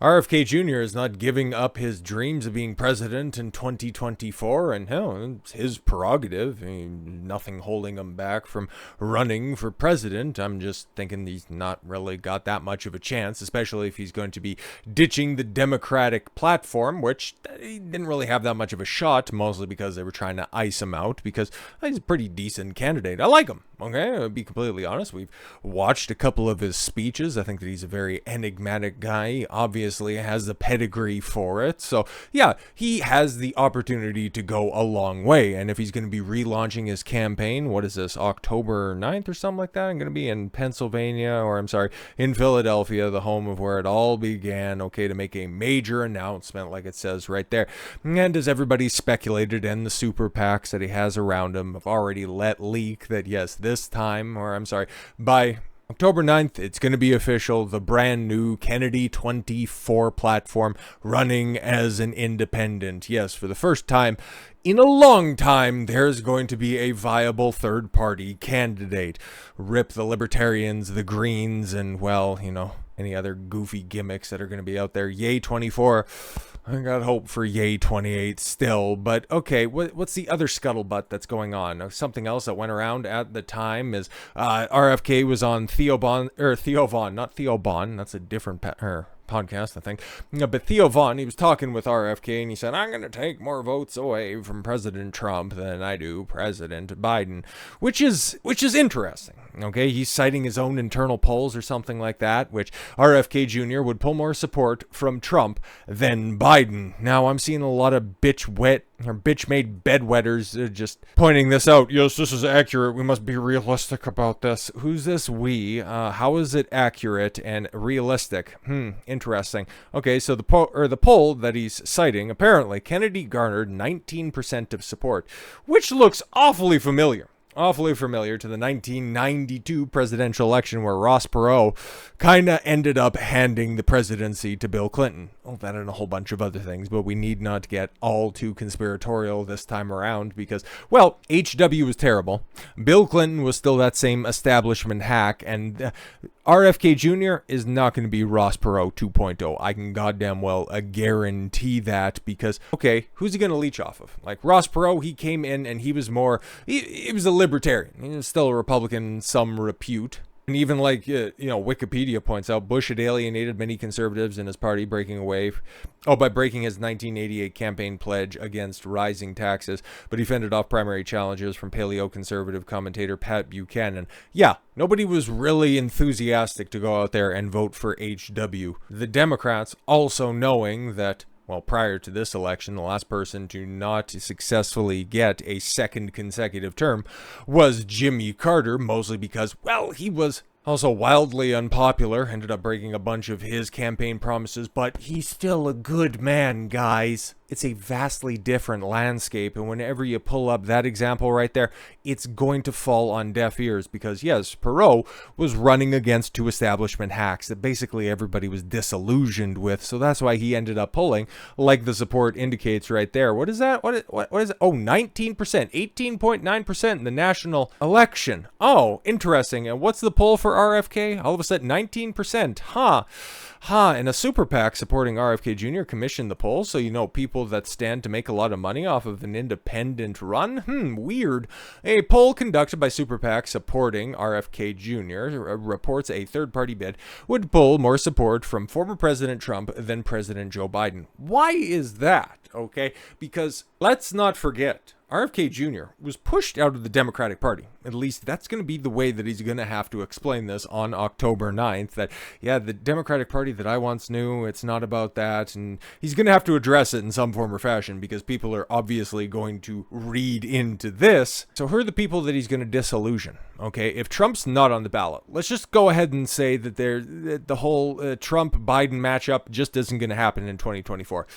RFK Jr. is not giving up his dreams of being president in 2024, and hell, it's his prerogative. I mean, nothing holding him back from running for president. I'm just thinking he's not really got that much of a chance, especially if he's going to be ditching the Democratic platform, which he didn't really have that much of a shot, mostly because they were trying to ice him out, because he's a pretty decent candidate. I like him. Okay, I'll be completely honest. We've watched a couple of his speeches. I think that he's a very enigmatic guy. He obviously has the pedigree for it. So, yeah, he has the opportunity to go a long way. And if he's going to be relaunching his campaign, what is this, October 9th or something like that? I'm going to be in Pennsylvania, or I'm sorry, in Philadelphia, the home of where it all began, okay, to make a major announcement, like it says right there. And as everybody speculated, and the super PACs that he has around him have already let leak that, yes, this time, or I'm sorry, by October 9th, it's going to be official, the brand new Kennedy 24 platform running as an independent. Yes, for the first time in a long time, there's going to be a viable third-party candidate. Rip the Libertarians, the Greens, and, well, you know, any other goofy gimmicks that are going to be out there. Yay 24. I got hope for Yay 28 still, but okay, what's the other scuttlebutt that's going on? Something else that went around at the time is RFK was on Theo Von, not Theo Bon, that's a different podcast, I think. But Theo Von, he was talking with RFK, and he said, I'm going to take more votes away from President Trump than I do President Biden, which is interesting. Okay, he's citing his own internal polls or something like that, which RFK Jr. would pull more support from Trump than Biden. Now, I'm seeing a lot of bitch-made bedwetters just pointing this out. Yes, this is accurate. We must be realistic about this. Who's this we? How is it accurate and realistic? Interesting. Okay, so the poll that he's citing, apparently Kennedy garnered 19% of support, which looks awfully familiar to the 1992 presidential election where Ross Perot kind of ended up handing the presidency to Bill Clinton. Oh, that and a whole bunch of other things, but we need not get all too conspiratorial this time around because, well, HW was terrible. Bill Clinton was still that same establishment hack, and RFK Jr. is not going to be Ross Perot 2.0. I can goddamn well guarantee that because, okay, who's he going to leech off of? Like Ross Perot, he came in and he was more, he was a libertarian. He was still a Republican in some repute. And even like, Wikipedia points out, Bush had alienated many conservatives in his party, by breaking his 1988 campaign pledge against rising taxes, but he fended off primary challenges from paleo-conservative commentator Pat Buchanan. Yeah, nobody was really enthusiastic to go out there and vote for HW. The Democrats, also knowing that, well, prior to this election, the last person to not successfully get a second consecutive term was Jimmy Carter, mostly because, well, he was also wildly unpopular, ended up breaking a bunch of his campaign promises, but he's still a good man, guys. It's a vastly different landscape, and whenever you pull up that example right there, it's going to fall on deaf ears because, yes, Perot was running against two establishment hacks that basically everybody was disillusioned with, so that's why he ended up pulling, like the support indicates right there. What is that? What is it? Oh, 19%, 18.9% in the national election. Oh, interesting. And what's the poll for RFK? All of a sudden, 19%. And a super PAC supporting RFK Jr. commissioned the poll, so you know people that stand to make a lot of money off of an independent run? Weird. A poll conducted by super PAC supporting RFK Jr. reports a third-party bid would pull more support from former President Trump than President Joe Biden. Why is that? Okay, because let's not forget, RFK Jr. was pushed out of the Democratic Party. At least that's going to be the way that he's going to have to explain this on October 9th. That, yeah, the Democratic Party that I once knew, it's not about that. And he's going to have to address it in some form or fashion because people are obviously going to read into this. So who are the people that he's going to disillusion? Okay, if Trump's not on the ballot, let's just go ahead and say that the whole Trump-Biden matchup just isn't going to happen in 2024.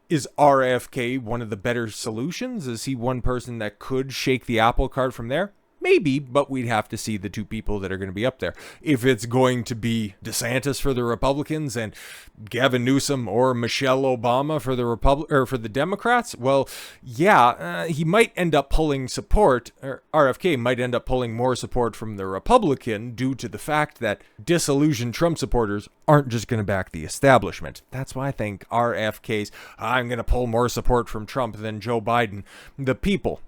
Is RFK one of the better solutions? Is he one person that could shake the apple cart from there? Maybe, but we'd have to see the two people that are going to be up there. If it's going to be DeSantis for the Republicans and Gavin Newsom or Michelle Obama for the Democrats, well, yeah, he might end up pulling support, or RFK might end up pulling more support from the Republican due to the fact that disillusioned Trump supporters aren't just going to back the establishment. That's why I think RFK's, I'm going to pull more support from Trump than Joe Biden. The people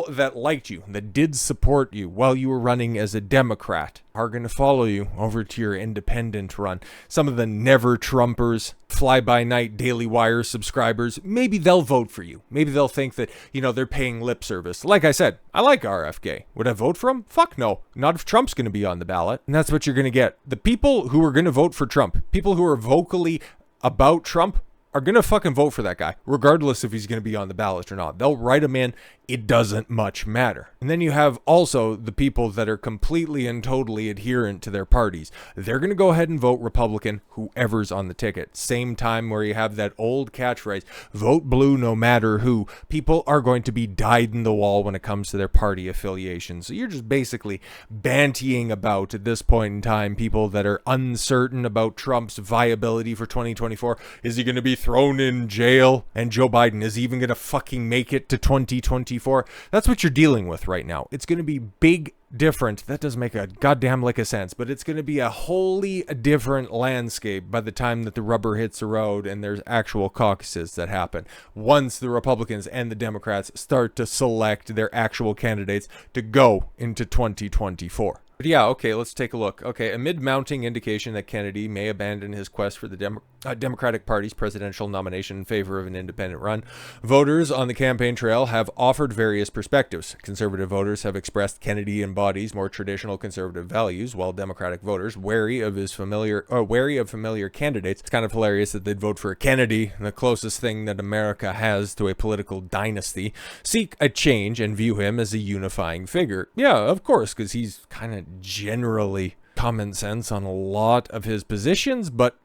that liked you, that did support you while you were running as a Democrat, are going to follow you over to your independent run. Some of the never Trumpers, fly-by-night Daily Wire subscribers, maybe they'll vote for you. Maybe they'll think that, they're paying lip service. Like I said, I like RFK. Would I vote for him? Fuck no. Not if Trump's going to be on the ballot. And that's what you're going to get. The people who are going to vote for Trump, people who are vocally about Trump, are going to fucking vote for that guy, regardless if he's going to be on the ballot or not. They'll write him in. It doesn't much matter. And then you have also the people that are completely and totally adherent to their parties. They're going to go ahead and vote Republican, whoever's on the ticket. Same time where you have that old catchphrase, vote blue no matter who. People are going to be dyed in the wall when it comes to their party affiliation. So you're just basically bantying about, at this point in time, people that are uncertain about Trump's viability for 2024. Is he going to be thrown in jail? And Joe Biden is even going to fucking make it to 2024? That's what you're dealing with right now. It's going to be big different. That doesn't make a goddamn lick of sense, but it's going to be a wholly different landscape by the time that the rubber hits the road and there's actual caucuses that happen. Once the Republicans and the Democrats start to select their actual candidates to go into 2024. But yeah, okay, let's take a look. Okay, amid mounting indication that Kennedy may abandon his quest for the Democratic Party's presidential nomination in favor of an independent run, voters on the campaign trail have offered various perspectives. Conservative voters have expressed Kennedy embodies more traditional conservative values, while Democratic voters, wary of familiar candidates. It's kind of hilarious that they'd vote for Kennedy, the closest thing that America has to a political dynasty, seek a change and view him as a unifying figure. Yeah, of course, because he's kind of generally common sense on a lot of his positions, but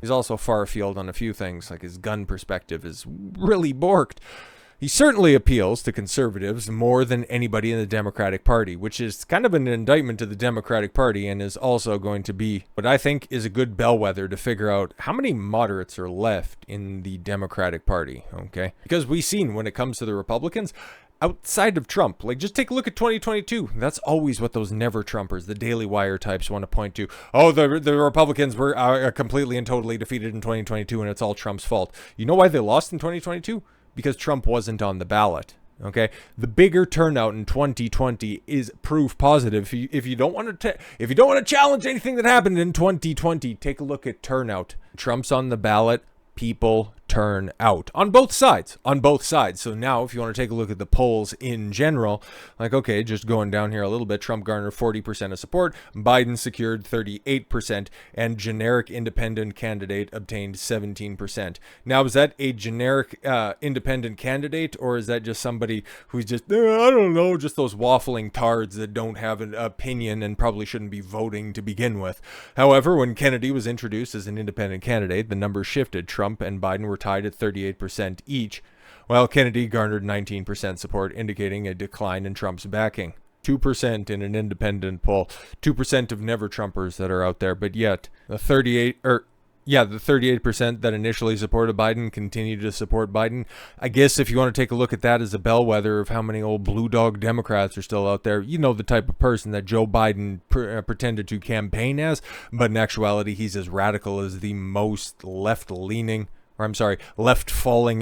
he's also far afield on a few things, like his gun perspective is really borked. He certainly appeals to conservatives more than anybody in the Democratic Party, which is kind of an indictment to the Democratic Party and is also going to be what I think is a good bellwether to figure out how many moderates are left in the Democratic Party, okay? Because we've seen when it comes to the Republicans, outside of Trump, like just take a look at 2022. That's always what those never Trumpers, the Daily Wire types, want to point to. Oh, the Republicans were completely and totally defeated in 2022 and it's all Trump's fault. You know why they lost in 2022? Because Trump wasn't on the ballot. Okay, the bigger turnout in 2020 is proof positive. If you don't want to challenge anything that happened in 2020, take a look at turnout. Trump's on the ballot. People turn out on both sides. So now if you want to take a look at the polls in general, like, okay, just going down here a little bit, Trump garnered 40% of support, Biden secured 38%, and generic independent candidate obtained 17%. Now, is that a generic independent candidate, or is that just somebody who's just, I don't know, just those waffling tards that don't have an opinion and probably shouldn't be voting to begin with? However, when Kennedy was introduced as an independent candidate, the numbers shifted. Trump and Biden were tied at 38% each, while Kennedy garnered 19% support, indicating a decline in Trump's backing. 2% in an independent poll, 2% of never Trumpers that are out there, but yet the 38% that initially supported Biden continue to support Biden. I guess if you want to take a look at that as a bellwether of how many old blue dog Democrats are still out there, you know, the type of person that Joe Biden pretended to campaign as, but in actuality, he's as radical as the most left-falling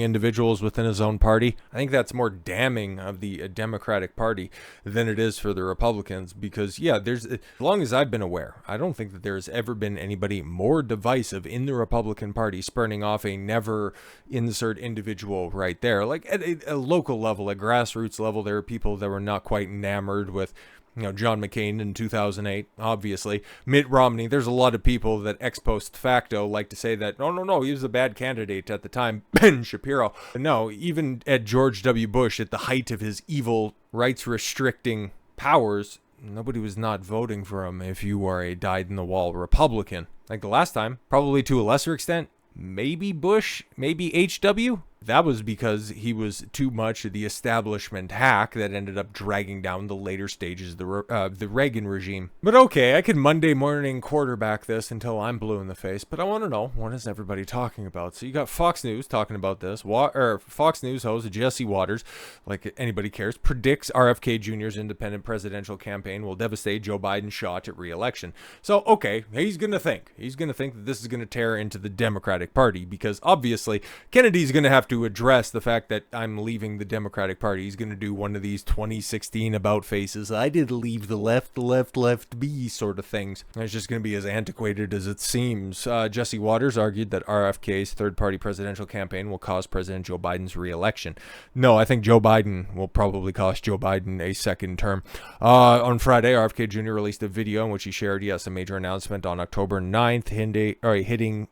individuals within his own party. I think that's more damning of the Democratic Party than it is for the Republicans because, yeah, as long as I've been aware, I don't think that there's ever been anybody more divisive in the Republican Party spurning off a never insert individual right there. Like at a local level, a grassroots level, there are people that were not quite enamored with John McCain in 2008, obviously. Mitt Romney, there's a lot of people that ex post facto like to say that, no, he was a bad candidate at the time. Ben Shapiro. No, even at George W. Bush, at the height of his evil rights-restricting powers, nobody was not voting for him if you are a dyed-in-the-wall Republican. Like the last time, probably to a lesser extent, maybe Bush, maybe HW. That was because he was too much of the establishment hack that ended up dragging down the later stages of the Reagan regime. But okay, I could Monday morning quarterback this until I'm blue in the face, but I want to know, what is everybody talking about? So you got Fox News talking about this. Fox News host Jesse Waters, like anybody cares, predicts RFK Jr.'s independent presidential campaign will devastate Joe Biden's shot at re-election. So, okay, he's going to think that this is going to tear into the Democratic Party, because obviously Kennedy's going to have to address the fact that I'm leaving the Democratic Party. He's going to do one of these 2016 about faces. I did leave the left me sort of things. And it's just going to be as antiquated as it seems. Jesse Waters argued that RFK's third-party presidential campaign will cost President Joe Biden's re-election. No, I think Joe Biden will probably cost Joe Biden a second term. On Friday, RFK Jr. released a video in which he shared, yes, a major announcement on October 9th,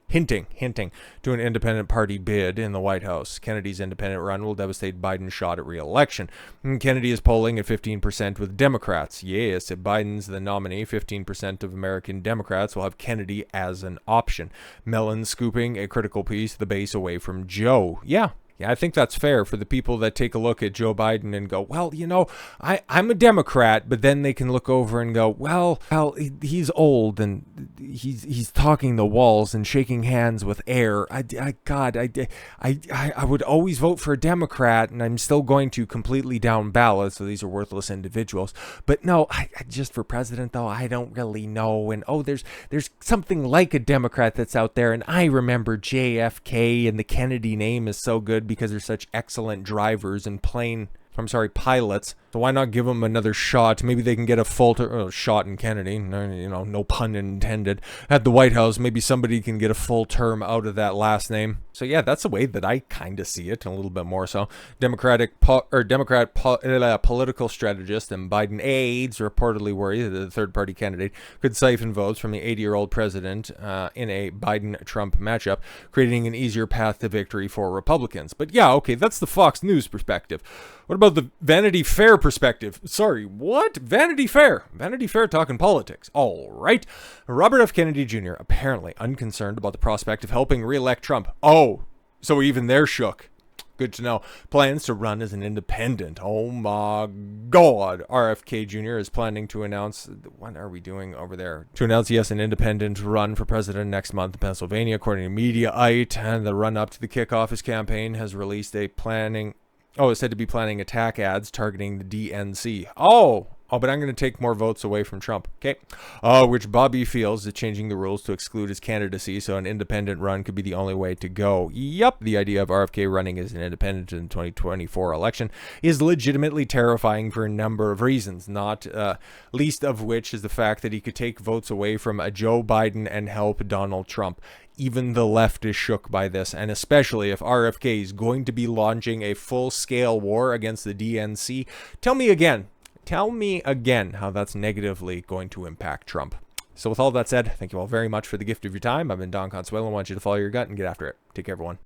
hinting to an independent party bid in the White House. Kennedy's independent run will devastate Biden's shot at re-election. Kennedy is polling at 15% with Democrats. Yes, if Biden's the nominee, 15% of American Democrats will have Kennedy as an option. Mellon scooping a critical piece, the base away from Joe. Yeah, I think that's fair for the people that take a look at Joe Biden and go, well, I'm a Democrat, but then they can look over and go, well, he's old and he's talking the walls and shaking hands with air. I would always vote for a Democrat, and I'm still going to completely down ballot, so these are worthless individuals. But no, I just for president, though, I don't really know. And there's something like a Democrat that's out there, and I remember JFK, and the Kennedy name is so good because they're such excellent drivers and pilots. So why not give them another shot? Maybe they can get a full shot in Kennedy, no pun intended. At the White House, maybe somebody can get a full term out of that last name. So yeah, that's the way that I kind of see it, a little bit more so. Democrat political strategist and Biden aides reportedly worry that the third-party candidate could siphon votes from the 80-year-old president in a Biden-Trump matchup, creating an easier path to victory for Republicans. But yeah, okay, that's the Fox News perspective. What about the Vanity Fair perspective? Sorry, what? Vanity Fair. Vanity Fair talking politics. All right. Robert F. Kennedy Jr. apparently unconcerned about the prospect of helping re-elect Trump. Oh, so even they're shook. Good to know. Plans to run as an independent. Oh my God. RFK Jr. is planning to announce, what are we doing over there? To announce, yes, an independent run for president next month in Pennsylvania, according to Mediaite. And the run-up to the kickoff his campaign has released it's said to be planning attack ads targeting the DNC. Oh, but I'm going to take more votes away from Trump. Okay. Which Bobby feels is changing the rules to exclude his candidacy, so an independent run could be the only way to go. Yep. The idea of RFK running as an independent in the 2024 election is legitimately terrifying for a number of reasons, not least of which is the fact that he could take votes away from a Joe Biden and help Donald Trump. Even the left is shook by this, and especially if RFK is going to be launching a full-scale war against the DNC. Tell me again how that's negatively going to impact Trump. So with all that said, thank you all very much for the gift of your time. I've been Don Consuelo. I want you to follow your gut and get after it. Take care, everyone.